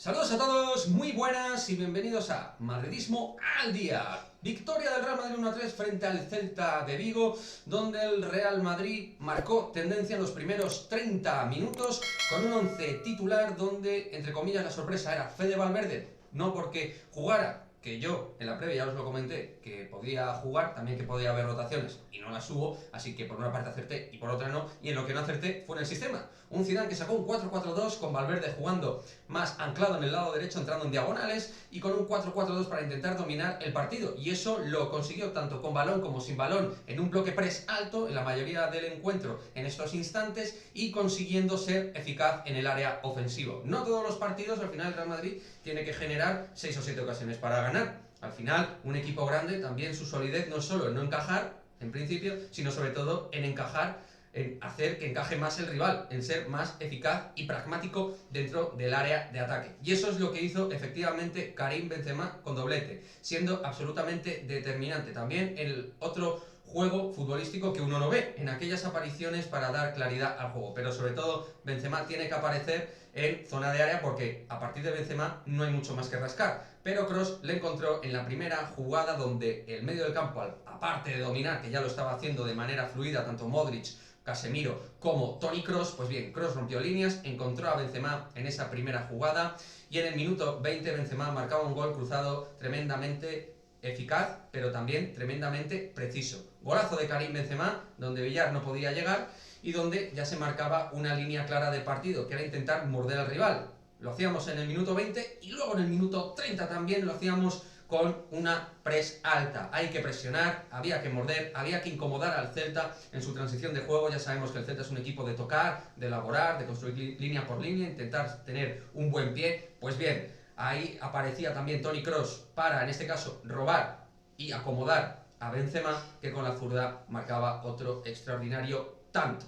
Saludos a todos, muy buenas y bienvenidos a Madridismo al Día. Victoria del Real Madrid 1-3 frente al Celta de Vigo, donde el Real Madrid marcó tendencia en los primeros 30 minutos con un once titular donde, entre comillas, la sorpresa era Fede Valverde, no porque jugara, que yo en la previa ya os lo comenté, que podía jugar, también que podía haber rotaciones, y no las hubo, así que por una parte acerté y por otra no, y en lo que no acerté fue en el sistema. Un Zidane que sacó un 4-4-2 con Valverde jugando más anclado en el lado derecho, entrando en diagonales, y con un 4-4-2 para intentar dominar el partido, y eso lo consiguió tanto con balón como sin balón, en un bloque press alto en la mayoría del encuentro en estos instantes, y consiguiendo ser eficaz en el área ofensivo. No todos los partidos, al final el Real Madrid tiene que generar 6 o 7 ocasiones para ganar. Al final, un equipo grande, también su solidez no es solo en no encajar, en principio, sino sobre todo en encajar, en hacer que encaje más el rival, en ser más eficaz y pragmático dentro del área de ataque. Y eso es lo que hizo efectivamente Karim Benzema con doblete, siendo absolutamente determinante. También el otro juego futbolístico que uno no ve, en aquellas apariciones para dar claridad al juego, pero sobre todo Benzema tiene que aparecer en zona de área porque a partir de Benzema no hay mucho más que rascar, pero Kroos le encontró en la primera jugada donde el medio del campo, aparte de dominar, que ya lo estaba haciendo de manera fluida tanto Modric, Casemiro como Toni Kroos, pues bien, Kroos rompió líneas, encontró a Benzema en esa primera jugada y en el minuto 20 Benzema marcaba un gol cruzado tremendamente eficaz, pero también tremendamente preciso. Golazo de Karim Benzema, donde Villar no podía llegar y donde ya se marcaba una línea clara de partido, que era intentar morder al rival. Lo hacíamos en el minuto 20 y luego en el minuto 30 también lo hacíamos con una press alta. Hay que presionar, había que morder, había que incomodar al Celta en su transición de juego. Ya sabemos que el Celta es un equipo de tocar, de elaborar, de construir línea por línea, intentar tener un buen pie. Pues bien, ahí aparecía también Toni Kroos para, en este caso, robar y acomodar a Benzema, que con la zurda marcaba otro extraordinario tanto.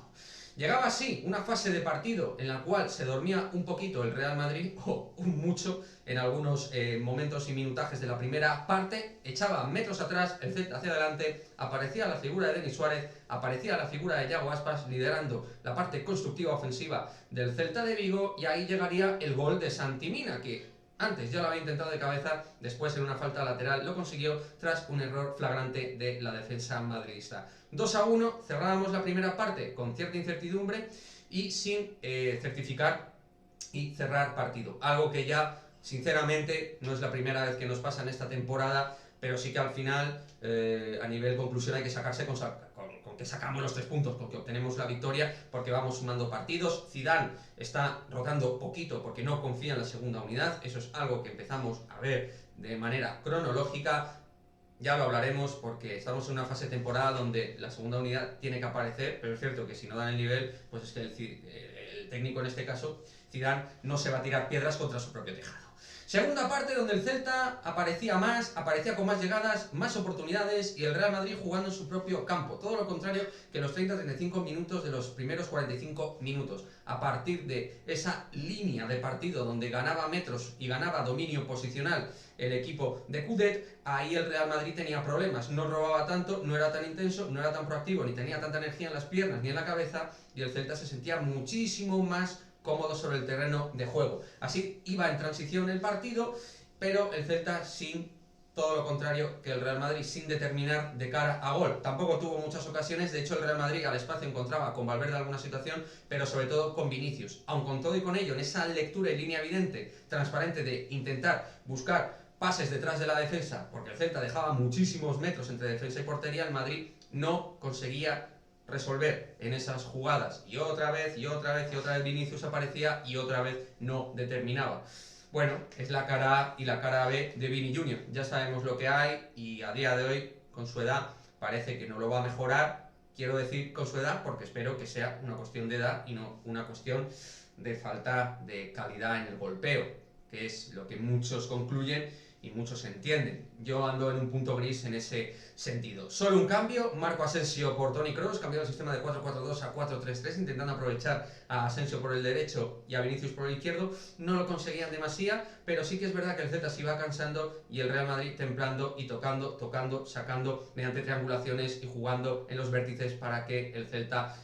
Llegaba así una fase de partido en la cual se dormía un poquito el Real Madrid, o un mucho, en algunos momentos y minutajes de la primera parte, echaba metros atrás, el Celta hacia adelante, aparecía la figura de Denis Suárez, aparecía la figura de Yago Aspas liderando la parte constructiva ofensiva del Celta de Vigo, y ahí llegaría el gol de Santi Mina, que antes ya lo había intentado de cabeza, después en una falta lateral lo consiguió tras un error flagrante de la defensa madridista. 2-1, cerrábamos la primera parte con cierta incertidumbre y sin certificar y cerrar partido. Algo que ya, sinceramente, no es la primera vez que nos pasa en esta temporada, pero sí que al final, a nivel conclusión, hay que sacarse con que sacamos los 3 puntos, con que obtenemos la victoria, porque vamos sumando partidos. Zidane está rotando poquito porque no confía en la segunda unidad, eso es algo que empezamos a ver de manera cronológica. Ya lo hablaremos porque estamos en una fase de temporada donde la segunda unidad tiene que aparecer, pero es cierto que si no dan el nivel, pues es que el técnico en este caso, Zidane, no se va a tirar piedras contra su propio tejado. Segunda parte donde el Celta aparecía con más llegadas, más oportunidades y el Real Madrid jugando en su propio campo. Todo lo contrario que los 30-35 minutos de los primeros 45 minutos. A partir de esa línea de partido donde ganaba metros y ganaba dominio posicional el equipo de Coudet, ahí el Real Madrid tenía problemas. No robaba tanto, no era tan intenso, no era tan proactivo, ni tenía tanta energía en las piernas ni en la cabeza, y el Celta se sentía muchísimo más cómodo sobre el terreno de juego. Así iba en transición el partido, pero el Celta sin todo lo contrario que el Real Madrid, sin determinar de cara a gol. Tampoco tuvo muchas ocasiones, de hecho el Real Madrid al espacio encontraba con Valverde alguna situación, pero sobre todo con Vinicius. Aun con todo y con ello, en esa lectura y línea evidente, transparente de intentar buscar pases detrás de la defensa, porque el Celta dejaba muchísimos metros entre defensa y portería, el Madrid no conseguía resolver en esas jugadas, y otra vez Vinicius aparecía y otra vez no determinaba. Bueno, es la cara A y la cara B de Vini Junior. Ya sabemos lo que hay y a día de hoy, con su edad, parece que no lo va a mejorar. Quiero decir con su edad porque espero que sea una cuestión de edad y no una cuestión de falta de calidad en el golpeo, que es lo que muchos concluyen y muchos entienden. Yo ando en un punto gris en ese sentido. Solo un cambio, Marco Asensio por Toni Kroos, cambió el sistema de 4-4-2 a 4-3-3, intentando aprovechar a Asensio por el derecho y a Vinicius por el izquierdo. No lo conseguían demasiado, pero sí que es verdad que el Celta se iba cansando y el Real Madrid templando y tocando, sacando mediante triangulaciones y jugando en los vértices para que el Celta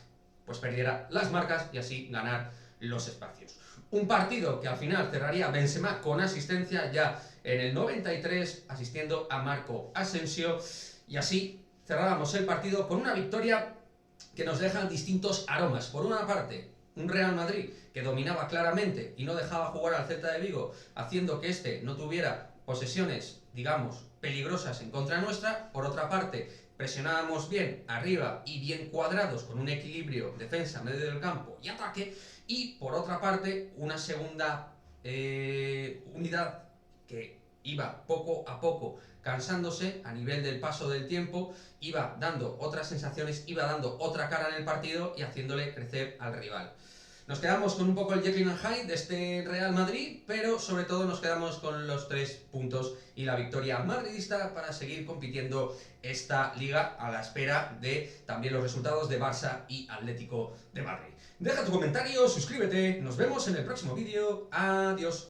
pues perdiera las marcas y así ganar los espacios. Un partido que al final cerraría Benzema con asistencia ya en el 93, asistiendo a Marco Asensio, y así cerrábamos el partido con una victoria que nos deja distintos aromas. Por una parte, un Real Madrid que dominaba claramente y no dejaba jugar al Celta de Vigo, haciendo que este no tuviera posesiones, digamos, peligrosas en contra nuestra. Por otra parte, presionábamos bien arriba y bien cuadrados, con un equilibrio defensa, medio del campo y ataque. Y por otra parte, una segunda unidad que iba poco a poco cansándose a nivel del paso del tiempo, iba dando otras sensaciones, iba dando otra cara en el partido y haciéndole crecer al rival. Nos quedamos con un poco el Jekyll and Hyde de este Real Madrid, pero sobre todo nos quedamos con los 3 puntos y la victoria madridista para seguir compitiendo esta liga a la espera de también los resultados de Barça y Atlético de Madrid. Deja tu comentario, suscríbete, nos vemos en el próximo vídeo, adiós.